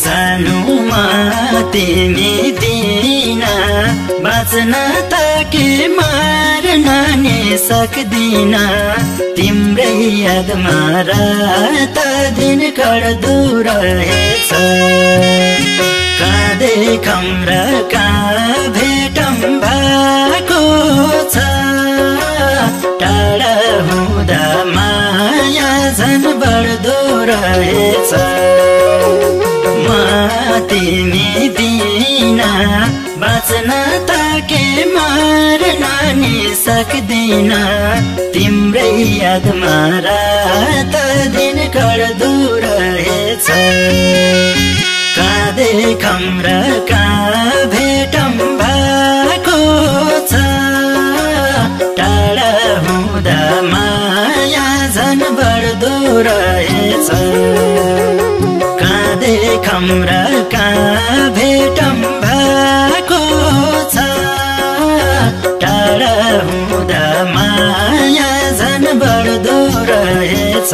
सानोमा तिमी दिन बाँच्न ताके मार्न नि सक्दिन तिम्रै यादमा रात दिन कट्दो रहेछ कहाँ र कहाँ भेटौँ भएको छ टाढा हुँदा माया झन् बढ्दो रहेछ म तिमी बिना बाँच्न ताके मार्न नि सक्दिन तिम्रै यादमा रात दिन कट्दो रहेछ कहाँ र कहाँ भेटौँ भएको छ टाढा हुँदा माया झन् बढ्दो रहेछ कहाँ र कहाँ भेटौँ भएको छ टाढा हुँदा माया झन् बढ्दो रहेछ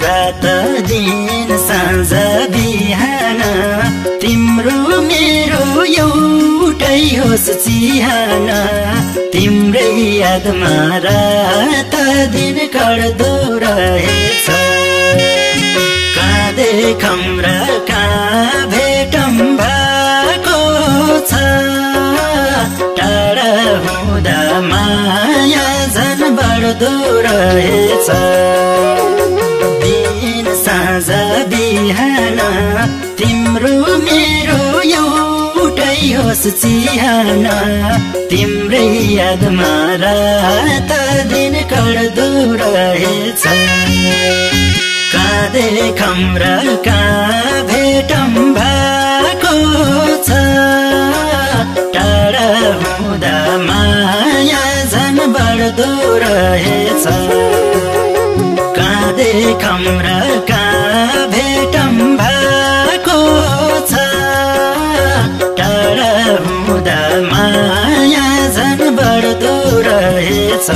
रात दिन साँझ बिहान तिम्रो मेरो एउटै होस् चिहान तिम्रै यादमा रात दिन कट्दो रहेछ कहाँ र कहाँ भेटौँ भएको छ टाढा हुँदा माया झन् बढ्दो रहेछ साँझ बिहान तिम्रो मेरो एउटै होस् चिहान तिम्रै यादमा रात दिन कट्दो रहेछ कहाँ र कहाँ भेटौँ भएको छ टाढा हुँदा माया झन् बढ्दो रहेछ कहाँ र कहाँ भेटौँ भएको छ टाढा हुँदा माया झन् बढ्दो रहेछ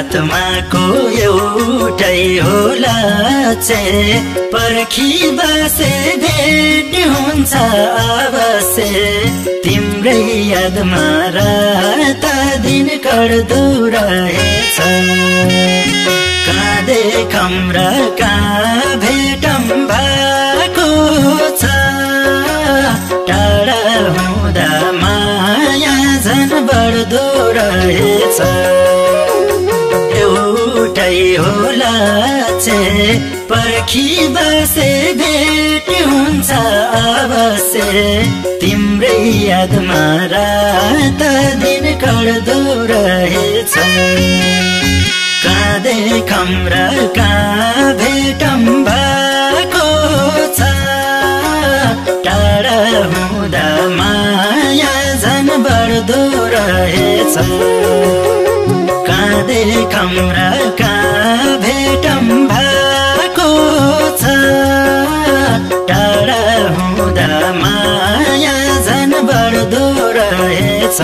आत्माको एउटै होला पर्खी बसे भेट हुन्छ अवश्य तिम्रै यादमा रात दिन कट्दो रहेछ काँधे खम्रा कहाँ भेटम भएको छ टाढा हुँदा माया झन् बढ्दो रहेछ एउटै होला पर्खी बसे भेट हुन्छ अवश्य तिम्रै यादमा रात दिन कट्दो रहेछ काँधे खम्रा कहाँ भेटम भएको छ टाढा हुँदा माया झन् बढ्दो रहेछ काँधे खम्रा कहाँ भेटम भएको छ टाढा हुँदा माया झन् बढ्दो रहेछ